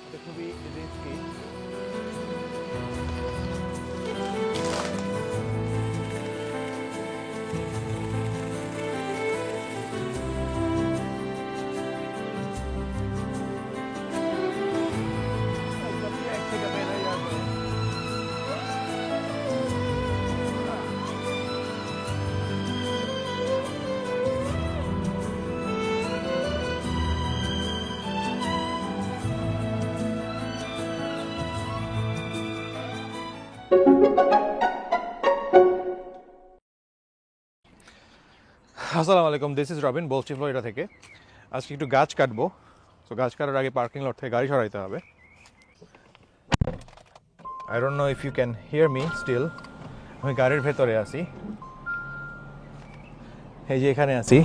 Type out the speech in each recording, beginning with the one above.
এটা খুবই রিস্কি। আসসালামু আলাইকুম, দিস ইজ রবিন, বলছি ফ্লোরিডা থেকে। আজকে একটু গাছ কাটবো। তো গাছ কাটার আগে পার্কিং লট থেকে গাড়ি সরাইতে হবে। I don't know if you can hear me still. আমি গাড়ির ভেতরে আছি, এই যে এখানে আছি।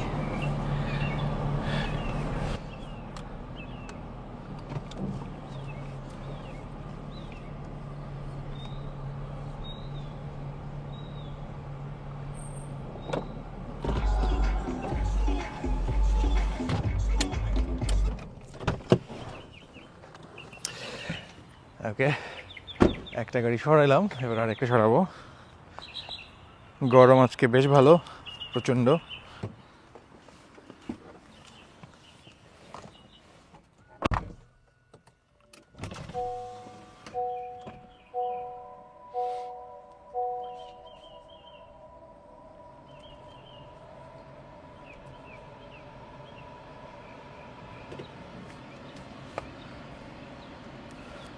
ওকে, একটা গাড়ি সরাইলাম, এবার আরেকটা সরাবো। গরম আজকে বেশ ভালো, প্রচণ্ড।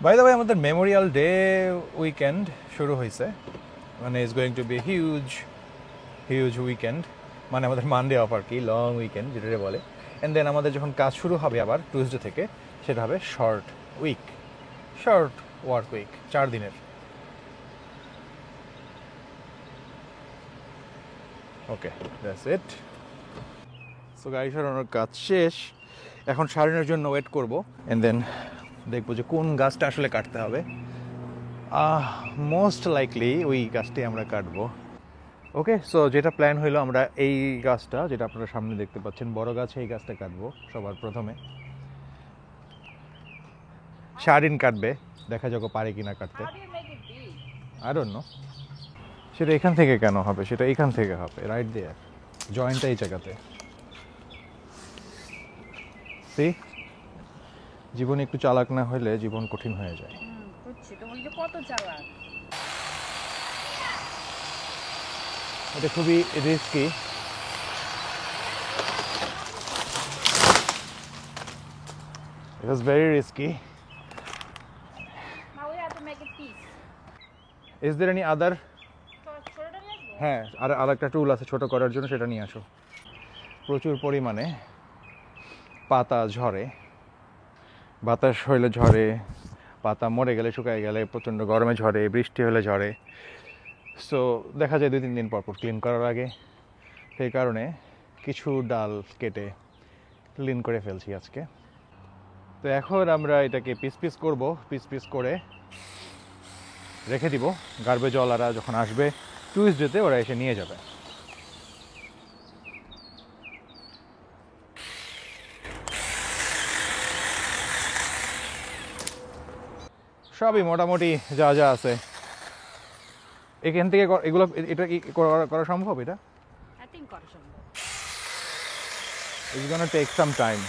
বাই দ্য ওয়ে, আমাদের মেমোরিয়াল ডে উইকেন্ড শুরু হয়েছে। মানে is going to B huge weekend. মানে আমাদের মানডে অফ আর কি, লং উইকেন্ড যেটা বলে। অ্যান্ড দেন আমাদের যখন কাজ শুরু হবে আবার টুইসডে থেকে, সেটা হবে শর্ট ওয়ার্ক উইক, 4 দিনের। ওকে, দ্যাটস ইট। সো গাড়ি সরানোর কাজ শেষ, এখন সারানোর জন্য ওয়েট করব। অ্যান্ড দেন দেখবো যে কোন গাছটা আসলে কাটতে হবে। মোস্ট লাইকলি ওই গাছটি আমরা কাটবো। ওকে, সো যেটা প্ল্যান হইলো, আমরা এই গাছটা, যেটা আপনারা সামনে দেখতে পাচ্ছেন বড় গাছ, এই গাছটা কাটবো সবার প্রথমে। শারিন কাটবে, দেখা যাক পারে কিনা কাটতে। আই ডোন্ট নো, সেটা এখান থেকে কেন হবে, সেটা এখান থেকে হবে, রাইট দেয়ার। জয়েন্টটা এই জায়গাতে। সি, জীবনে একটু চালাক না হলে জীবন কঠিন হয়ে যায়। কত চালাক। এটা খুবই risky. It was very risky. Now we have to make a piece. Is there any other? ছোটটা নিয়ে আসবো? হ্যাঁ, আর একটা টুল আছে ছোট করার জন্য, সেটা নিয়ে আসো। প্রচুর পরিমাণে পাতা ঝরে, বাতাস হইলে ঝরে, পাতা মরে গেলে, শুকায় গেলে, প্রচণ্ড গরমে ঝরে, বৃষ্টি হলে ঝরে। সো দেখা যায় 2-3 দিন পর ক্লিন করার আগে। সেই কারণে কিছু ডাল কেটে ক্লিন করে ফেলছি আজকে। তো এখন আমরা এটাকে পিস করব, পিস করে রেখে দিব। গার্বেজ ওয়ালারা যখন আসবে টুইসডেতে, ওরা এসে নিয়ে যাবে। সবই মোটামুটি যা যা আছে এখান থেকে এগুলো, এটা কি করা সম্ভব? এটা I think করা সম্ভব। It's gonna take some time.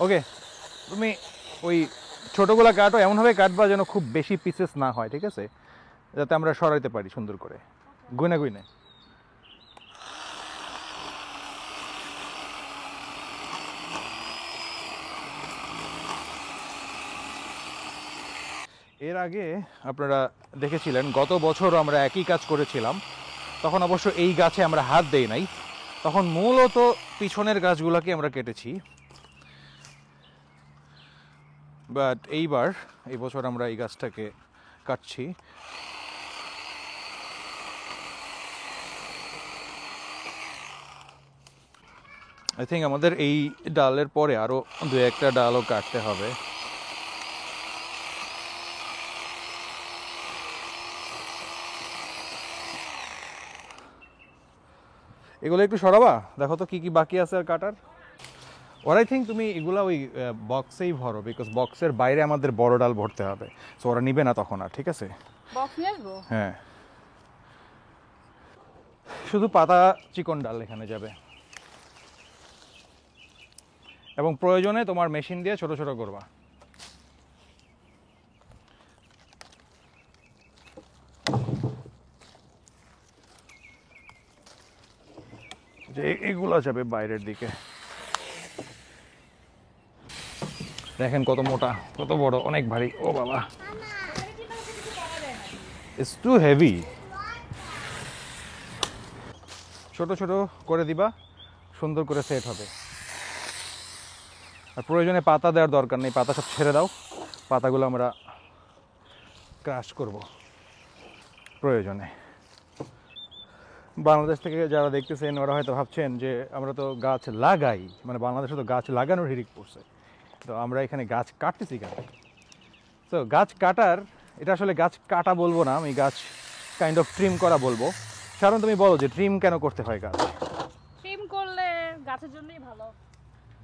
ওকে, তুমি ওই ছোটোগুলো কাটো, এমনভাবে কাটবা যেন খুব বেশি পিসেস না হয়, ঠিক আছে? যাতে আমরা সরাইতে পারি সুন্দর করে, গুনে। এর আগে আপনারা দেখেছিলেন গত বছর আমরা একই কাজ করেছিলাম। তখন অবশ্য এই গাছে আমরা হাত দেই নাই, তখন মূলত পিছনের গাছগুলোকে আমরা কেটেছি। বাট এই বছর আমরা এই গাছটাকে কাটছি। আই থিঙ্ক আমাদের এই ডালের পরে আরও 2-1টা ডালও কাটতে হবে। এগুলো একটু সরাবা, দেখো তো কি কি বাকি আছে আর কাটার। ওর আই থিঙ্ক তুমি এগুলা ওই বক্সেই ভরো, বিকজ বক্সের বাইরে আমাদের বড় ডাল ভরতে হবে, সো ওরা নিবে না তখন আর, ঠিক আছে? বক্স নিয়ে আসবো? হ্যাঁ, শুধু পাতা চিকন ডাল এখানে যাবে, এবং প্রয়োজনে তোমার মেশিন দিয়ে ছোট ছোট করবা। যে এগুলা যাবে বাইরের দিকে। দেখেন কত মোটা, কত বড়, অনেক ভারী। ও বাবা, ইটস টু হেভি। ছোট ছোট করে দিবা, সুন্দর করে সেট হবে। আর প্রয়োজনে পাতা দেওয়ার দরকার নেই, পাতা সব ছেড়ে দাও, পাতাগুলো আমরা ক্রাশ করব প্রয়োজনে। বাংলাদেশ থেকে যারা দেখতেছেন ওরা হয়তো ভাবছেন যে আমরা তো গাছ লাগাই, মানে বাংলাদেশে তো গাছ লাগানোর হিড়িক পড়ছে, তো আমরা এখানে গাছ কাটতেছি কেন? তো গাছ কাটার, এটা আসলে গাছ কাটা বলবো না আমি, গাছ কাইন্ড অফ ট্রিম করা বলবো। কারণ তুমি বলো যে ট্রিম কেন করতে হয় গাছ? ট্রিম করলে গাছের জন্যই ভালো।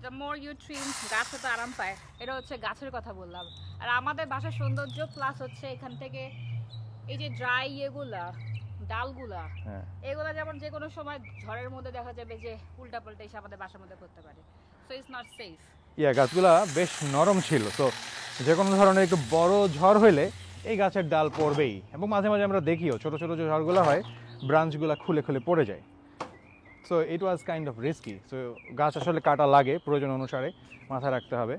দ্য মোর ইউ ট্রিম, গাছ তো আরাম পায়। এটা হচ্ছে গাছের কথা বললাম। আর আমাদের বাসার সৌন্দর্য প্লাস হচ্ছে এখান থেকে এই যে ড্রাই এগুলা ডালগুলা, হ্যাঁ, এগুলা যেমন যে কোনো সময় ঝড়ের মধ্যে দেখা যাবে যে উল্টা পাল্টা এসে আমাদের বাসার মধ্যে করতে পারে, সো ইটস নট সেফ। গাছগুলা বেশ নরম ছিল, তো যে কোনো ধরনের একটু বড় ঝড় হইলে এই গাছের ডাল পড়বেই, এবং মাঝে মাঝে আমরা দেখিও ছোট ছোট যে ঝড়গুলো হয় ব্রাঞ্চগুলো খুলে খুলে পড়ে যায়। So it was kind of risky. So গাছ আসলে কাটা লাগে, প্রয়োজন অনুসারে মাথায় রাখতে হবে।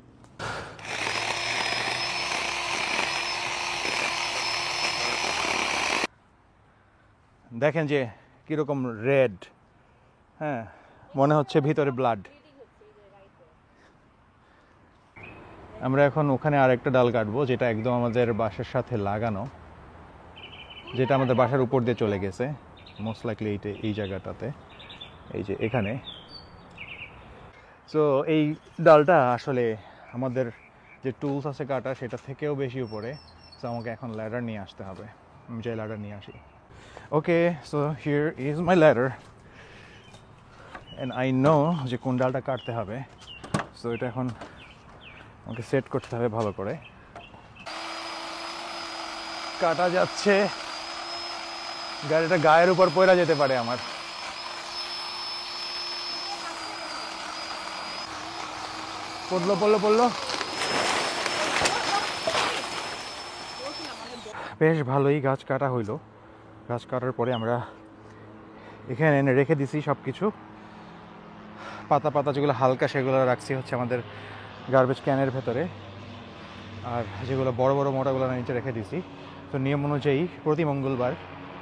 দেখেন যে কীরকম রেড, হ্যাঁ, মনে হচ্ছে ভিতরে ব্লাড। আমরা এখন ওখানে আরেকটা ডাল কাটবো, যেটা একদম আমাদের বাসার সাথে লাগানো, যেটা আমাদের বাসার উপর দিয়ে চলে গেছে মোস্ট লাইকলি এই জায়গাটাতে, এই যে এখানে। সো এই ডালটা আসলে আমাদের যে টুলস আছে কাটা সেটা থেকেও বেশি উপরে, সো আমাকে এখন ল্যাডার নিয়ে আসতে হবে। আমি যে ল্যাডার নিয়ে আসি। Okay, so here is my ladder and I know যে কোন ডালটা কাটতে হবে। সো এটা এখন আমাকে সেট করতে হবে ভালো করে। কাটা যাচ্ছে, গাড়িটা গায়ের উপর পড়া যেতে পারে আমার। পড়লো পড়লো পড়লো, বেশ ভালোই গাছ কাটা হইলো। গাছ কাটার পরে আমরা এখানে এনে রেখে দিছি সব কিছু, পাতা পাতা যেগুলো হালকা সেগুলো রাখছি হচ্ছে আমাদের গার্বেজ ক্যানের ভেতরে, আর যেগুলো বড় বড় মোটাগুলো নিচে রেখে দিছি। তো নিয়ম অনুযায়ী প্রতি মঙ্গলবার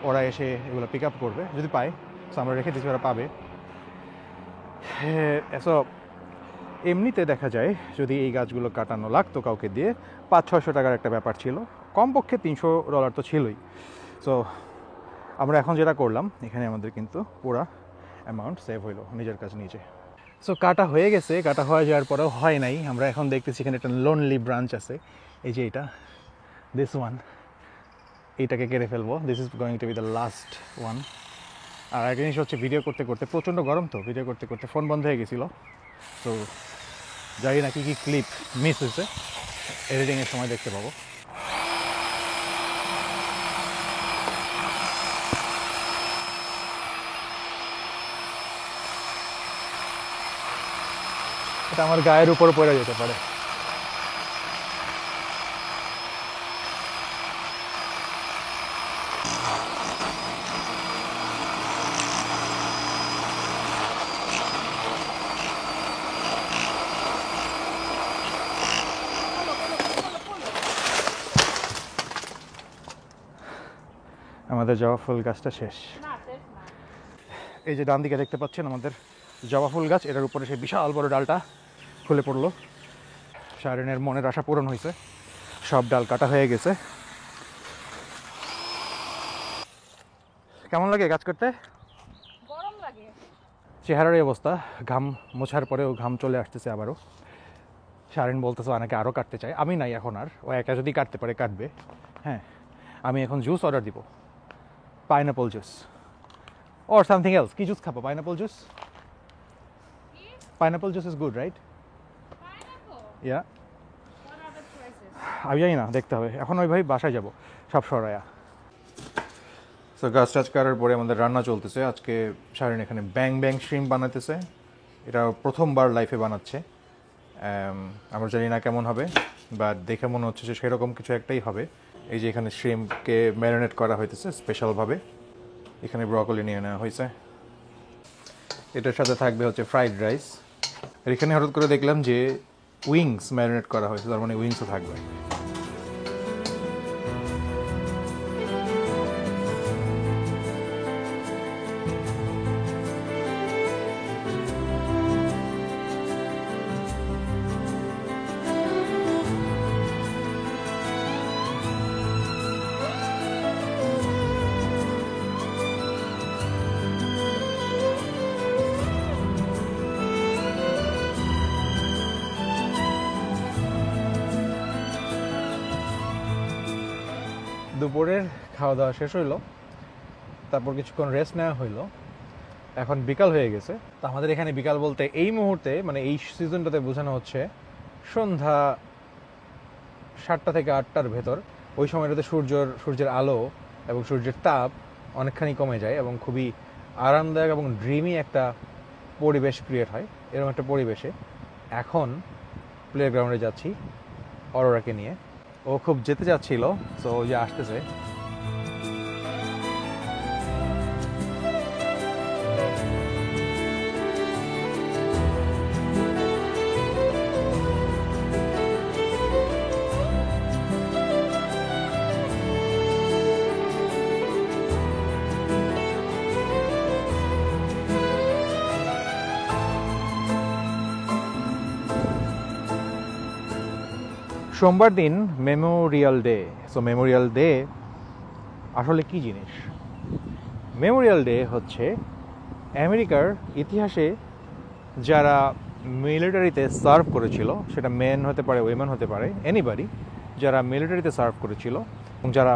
ওরা এসে এগুলো পিক আপ করবে যদি পায়, সো আমরা রেখে দিচ্ছি, ওরা পাবে। সো এমনিতে দেখা যায় যদি এই গাছগুলো কাটানো লাগতো কাউকে দিয়ে, 500-600 টাকার একটা ব্যাপার ছিল, কমপক্ষে $300 তো ছিলই। সো আমরা এখন যেটা করলাম, এখানে আমাদের কিন্তু পুরা অ্যামাউন্ট সেভ হইলো নিজের কাছে নিজে। সো কাটা হয়ে গেছে, কাটা হয়ে যাওয়ার পরেও হয় নাই, আমরা এখন দেখতেছি এখানে একটা লোনলি ব্রাঞ্চ আছে, এই যে এটা, দিস ওয়ান, এইটাকে কেটে ফেলবো। This is going to be the last one. আর একটা জিনিস হচ্ছে, ভিডিও করতে করতে প্রচণ্ড গরম, তো ভিডিও করতে করতে ফোন বন্ধ হয়ে গেছিলো। তো জানি না কী কী ক্লিপ মিস হয়েছে, এডিটিংয়ের সময় দেখতে পাবো। এটা আমার গায়ের উপর পড়ে যেতে পারে। আমাদের জবা ফুল গাছটা শেষ। এই যে ডান দিকে দেখতে পাচ্ছেন আমাদের জবা ফুল গাছ, এটার উপরে সেই বিশাল বড় ডালটা খুলে পড়লো। শাহরিনের মনের আশা পূরণ হয়েছে, সব ডাল কাটা হয়ে গেছে। কেমন লাগে কাজ করতে? গরম লাগে। চেহারার এই অবস্থা, ঘাম মোছার পরেও ঘাম চলে আসতেছে আবারও। শাহরিন বলতেছে অনেকে আরও কাটতে চায়, আমি নাই এখন আর, ও একা যদি কাটতে পারে কাটবে। হ্যাঁ, আমি এখন জুস অর্ডার দিব, pineapple juice. or something else. কি জুস খাবো? Pineapple juice? Pineapple juice is good, right? Pineapple. Yeah. What are the choices? আমি জানি না, দেখতে হবে। এখন ওই ভাই বাসায় যাব সব সরায়া। সো গাছ টাছ কাটার পরে আমাদের রান্না চলতেছে। আজকে শারিন এখানে ব্যাং ব্যাং শ্রিম বানাতেছে। এটা প্রথমবার লাইফে বানাচ্ছে। আমরা জানি না কেমন হবে, বাট দেখে মনে হচ্ছে যে সেরকম কিছু একটাই হবে। এই যে এখানে শ্রিমকে ম্যারিনেট করা হইতেছে স্পেশালভাবে। এখানে ব্রকলি নিয়ে নেওয়া হয়েছে। এটার সাথে থাকবে হচ্ছে ফ্রাইড রাইস। আর এখানে হঠাৎ করে দেখলাম যে উইংস ম্যারিনেট করা হয়েছে, তার মানে উইংসও থাকবে। দুপুরের খাওয়া দাওয়া শেষ হইলো, তারপর কিছুক্ষণ রেস্ট নেওয়া হইলো। এখন বিকাল হয়ে গেছে। তো আমাদের এখানে বিকাল বলতে এই মুহূর্তে মানে এই সিজনটাতে বোঝানো হচ্ছে সন্ধ্যা 7টা থেকে 8টার ভেতর। ওই সময়টাতে সূর্যের আলো এবং সূর্যের তাপ অনেকখানি কমে যায় এবং খুবই আরামদায়ক এবং ড্রিমি একটা পরিবেশ ক্রিয়েট হয়। এরকম একটা পরিবেশে এখন প্লেগ্রাউন্ডে যাচ্ছি অরোরাকে নিয়ে। ও খুব যেতে চাচ্ছিল, সো ও যে আসতেছে। সোমবার দিন Memorial day. So Memorial day আসলে কি জিনিস? মেমোরিয়াল ডে হচ্ছে আমেরিকার ইতিহাসে যারা মিলিটারিতে সার্ভ করেছিল, সেটা মেন হতে পারে, উইমেন হতে পারে, এনিবডি, যারা মিলিটারিতে সার্ভ করেছিল এবং যারা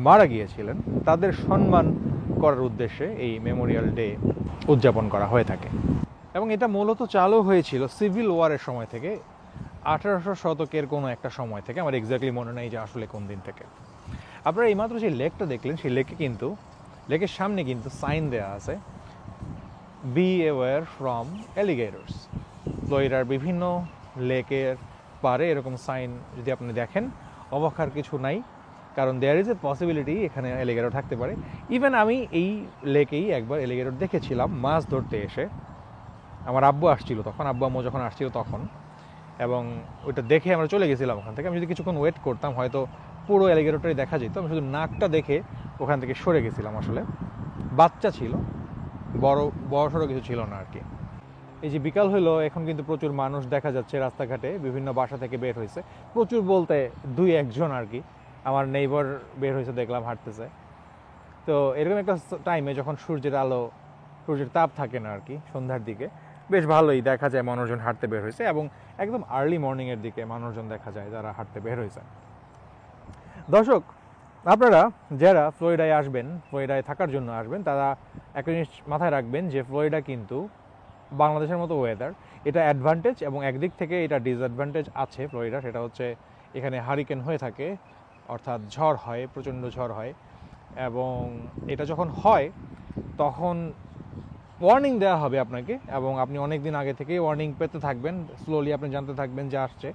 মারা গিয়েছিলেন তাদের সম্মান করার উদ্দেশ্যে এই মেমোরিয়াল ডে উদযাপন করা হয়ে থাকে। এবং এটা মূলত চালু হয়েছিল সিভিল ওয়ারের সময় থেকে, 1800 শতকের কোনো একটা সময় থেকে। আমার এক্স্যাক্টলি মনে নেই যে আসলে কোন দিন থেকে। আপনারা এইমাত্র যে লেকটা দেখলেন, সেই লেকে কিন্তু লেকের সামনে কিন্তু সাইন দেওয়া আছে, বি অ্যাওয়্যার ফ্রম অ্যালিগেটরস। ফ্লোরিডার বিভিন্ন লেকের পারে এরকম সাইন যদি আপনি দেখেন, অবাক হওয়ার কিছু নাই, কারণ দেয়ার ইজ এ পসিবিলিটি এখানে অ্যালিগেটর থাকতে পারে। ইভেন আমি এই লেকেই একবার অ্যালিগেটর দেখেছিলাম মাছ ধরতে এসে। আমার আব্বু আসছিল তখন, আব্বু আম্মু যখন আসছিল তখন, এবং ওইটা দেখে আমরা চলে গেছিলাম ওখান থেকে। আমি যদি কিছুক্ষণ ওয়েট করতাম হয়তো পুরো অ্যালিগেটরটাই দেখা যেত। আমি শুধু নাকটা দেখে ওখান থেকে সরে গেছিলাম। আসলে বাচ্চা ছিল, বড়সড় কিছু ছিল না আর কি। এই যে বিকাল হলো, এখন কিন্তু প্রচুর মানুষ দেখা যাচ্ছে রাস্তাঘাটে, বিভিন্ন বাসা থেকে বের হয়েছে। প্রচুর বলতে 2-1 আর কি। আমার নেইবার বের হয়েছে দেখলাম, হাঁটতেছে। তো এরকম একটা টাইমে যখন সূর্যের আলো, সূর্যের তাপ থাকে না আর কি, সন্ধ্যার দিকে বেশ ভালোই দেখা যায় মানুষজন হাঁটতে বের হয়েছে। এবং একদম আর্লি মর্নিংয়ের দিকে মানুষজন দেখা যায় যারা হাঁটতে বের হয়েছে। দর্শক, আপনারা যারা ফ্লোরিডায় আসবেন, ফ্লোরিডায় থাকার জন্য আসবেন, তারা একটা জিনিস মাথায় রাখবেন যে ফ্লোরিডা কিন্তু বাংলাদেশের মতো ওয়েদার। এটা অ্যাডভান্টেজ এবং একদিক থেকে এটা ডিসঅ্যাডভান্টেজ আছে ফ্লোরিডা। সেটা হচ্ছে এখানে হারিকেন হয়ে থাকে, অর্থাৎ ঝড় হয়, প্রচণ্ড ঝড় হয়। এবং এটা যখন হয় তখন ওয়ার্নিং দেওয়া হবে আপনাকে, এবং আপনি অনেক দিন আগে থেকেই ওয়ার্নিং পেতে থাকবেন। স্লোলি আপনি জানতে থাকবেন যে আসছে।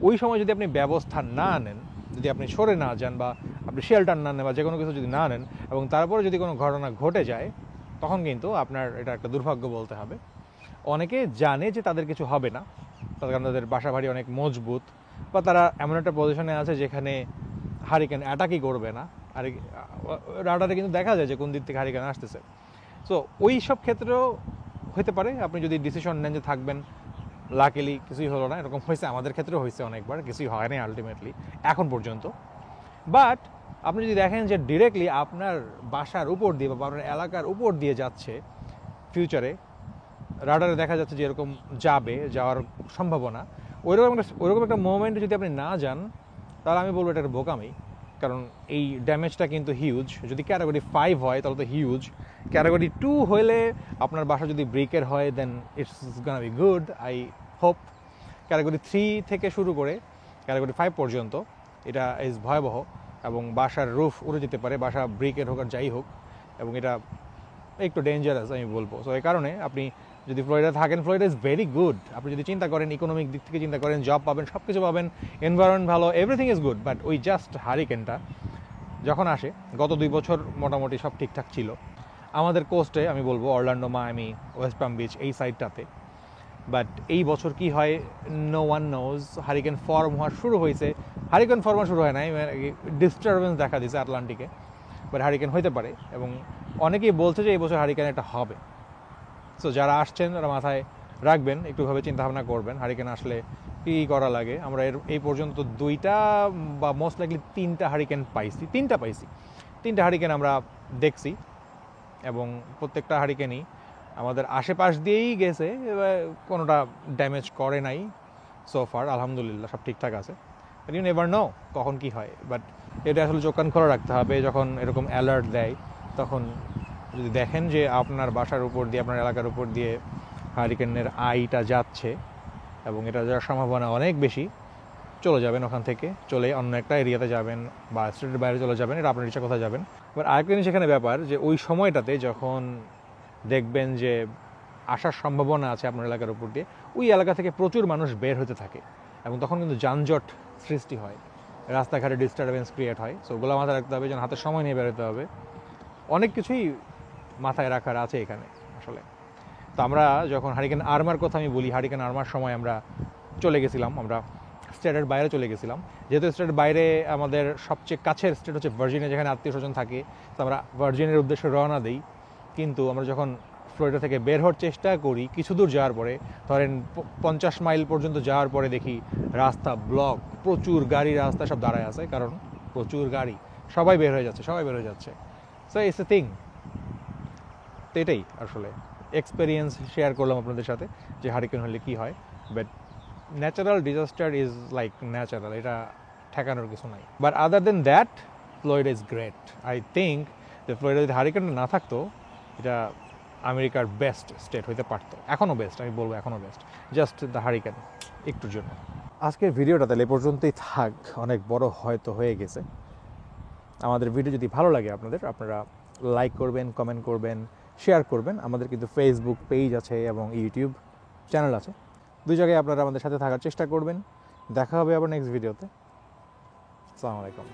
ওই সময় যদি আপনি ব্যবস্থা না নেন, যদি আপনি সরে না যান বা আপনি শেল্টার না নেন বা যে কোনো কিছু যদি না নেন, এবং তারপরে যদি কোনো ঘটনা ঘটে যায়, তখন কিন্তু আপনার এটা একটা দুর্ভাগ্য বলতে হবে। অনেকে জানে যে তাদের কিছু হবে না, তার কারণ তাদের বাসা বাড়ি অনেক মজবুত, বা তারা এমন একটা পজিশনে আছে যেখানে হারিকেন অ্যাটাকই করবে না। আর রাডারে কিন্তু দেখা যায় যে কোন দিক থেকে হারিকেন আসতেছে। সো ওই সব ক্ষেত্রেও হতে পারে আপনি যদি ডিসিশন নেন যে থাকবেন। লাকিলি কিছুই হলো না, এরকম হয়েছে, আমাদের ক্ষেত্রেও হয়েছে অনেকবার, কিছুই হয় না আলটিমেটলি এখন পর্যন্ত। বাট আপনি যদি দেখেন যে ডিরেক্টলি আপনার বাসার উপর দিয়ে বা আপনার এলাকার উপর দিয়ে যাচ্ছে, ফিউচারে রাডারে দেখা যাচ্ছে যে এরকম যাওয়ার সম্ভাবনা, ওইরকম একটা মোমেন্টে যদি আপনি না যান, তাহলে আমি বলবো এটা একটা বোকামি। কারণ এই ড্যামেজটা কিন্তু হিউজ। যদি ক্যাটাগরি 5 হয় তাহলে তো হিউজ, ক্যাটাগরি 2 হলে আপনার বাসা যদি ব্রিকের হয় then it's gonna be good, I hope. Category 3 থেকে শুরু করে ক্যাটাগরি 5 পর্যন্ত এটা ইজ ভয়াবহ, এবং বাসার রুফ উড়ে যেতে পারে, বাসা ব্রিকের হোক আর যাই হোক, এবং এটা একটু ডেঞ্জারাস আমি বলবো। সো এই কারণে আপনি যদি ফ্লোরিডা থাকেন, ফ্লোরিডা ইজ ভেরি গুড। আপনি যদি চিন্তা করেন ইকোনমিক দিক থেকে চিন্তা করেন, জব পাবেন, সব কিছু পাবেন, এনভায়রনমেন্ট ভালো, এভরিথিং ইজ গুড। বাট ওই জাস্ট হারিকেনটা যখন আসে, গত 2 বছর মোটামুটি সব ঠিকঠাক ছিল আমাদের কোস্টে, আমি বলবো Orlando, Miami, West Palm Beach এই সাইডটাতে। বাট এই বছর কি হয় no one knows. Hurricane form হওয়া শুরু হয়েছে, হারিকেন ফর্ম হওয়া শুরু হয় নাই, ডিস্টারবেন্স দেখা দিয়েছে আটলান্টিকে, বাট হারিকেন হইতে পারে, এবং অনেকেই বলছে যে এই বছর হারিকেন একটা হবে। সো যারা আসছেন তারা মাথায় রাখবেন, একটুভাবে চিন্তাভাবনা করবেন হারিকেন আসলে কী করা লাগে। আমরা এই পর্যন্ত 2টা বা মোস্ট লাইকলি 3টা হারিকেন পাইছি, 3টা হারিকেন আমরা দেখছি, এবং প্রত্যেকটা হারিকেনই আমাদের আশেপাশ দিয়েই গেছে, কোনোটা ড্যামেজ করে নাই সোফার, আলহামদুলিল্লাহ সব ঠিকঠাক আছে। ইউ নেভার নো কখন কি হয়, বাট এটা আসলে চোখ কান খোলা রাখতে হবে। যখন এরকম অ্যালার্ট দেয় তখন যদি দেখেন যে আপনার বাসার উপর দিয়ে, আপনার এলাকার উপর দিয়ে হারিকেনের আইটা যাচ্ছে এবং এটা যাওয়ার সম্ভাবনা অনেক বেশি, চলে যাবেন ওখান থেকে, চলে অন্য একটা এরিয়াতে যাবেন বা স্টেটের বাইরে চলে যাবেন, এটা আপনার ইচ্ছা কোথায় যাবেন। এবার আরেকটা জিনিস এখানে ব্যাপার যে ওই সময়টাতে যখন দেখবেন যে আসার সম্ভাবনা আছে আপনার এলাকার উপর দিয়ে, ওই এলাকা থেকে প্রচুর মানুষ বের হতে থাকে, এবং তখন কিন্তু যানজট সৃষ্টি হয়, রাস্তাঘাটে ডিস্টারবেন্স ক্রিয়েট হয়। সো ওগুলো মাথায় রাখতে হবে, যেন হাতে সময় নিয়ে বেরোতে হবে। অনেক কিছুই মাথায় রাখার আছে এখানে আসলে। তো আমরা যখন হারিকেন আর্মার কথা আমি বলি, হারিকেন আর্মার সময় আমরা চলে গেছিলাম, আমরা স্টেটের বাইরে চলে গেছিলাম। যেহেতু স্টেটের বাইরে আমাদের সবচেয়ে কাছের স্টেট হচ্ছে ভার্জিনিয়া, যেখানে আত্মীয় স্বজন থাকে, তো আমরা ভার্জিনিয়ার উদ্দেশ্যে রওনা দিই। কিন্তু আমরা যখন ফ্লোরিডা থেকে বের হওয়ার চেষ্টা করি, কিছু দূর যাওয়ার পরে, ধরেন 50 মাইল পর্যন্ত যাওয়ার পরে দেখি রাস্তা ব্লক, প্রচুর গাড়ি রাস্তা সব দাঁড়ায় আছে, কারণ প্রচুর গাড়ি, সবাই বের হয়ে যাচ্ছে। So it's a thing. তো এটাই আসলে এক্সপেরিয়েন্স শেয়ার করলাম আপনাদের সাথে যে হারিকেন হলে কী হয়। But natural disaster is like natural, এটা ঠেকানোর কিছু নাই। But other then that Florida is great. I think যে ফ্লোরিডা যদি হারিকেনটা না থাকতো, এটা আমেরিকার বেস্ট স্টেট হইতে পারতো। এখনও বেস্ট, আমি বলবো এখনও বেস্ট, জাস্ট দ্য হারিকেন একটুর জন্য। আজকের ভিডিওটা তাহলে এ পর্যন্তই থাক, অনেক বড় হয়তো হয়ে গেছে। আমাদের ভিডিও যদি ভালো লাগে আপনারা লাইক করবেন, কমেন্ট করবেন, শেয়ার করবেন। আমাদের কিন্তু ফেসবুক পেজ আছে এবং ইউটিউব চ্যানেল আছে, 2 জায়গায় আপনারা আমাদের সাথে থাকার চেষ্টা করবেন। দেখা হবে আবার নেক্সট ভিডিওতে। আসসালামু আলাইকুম।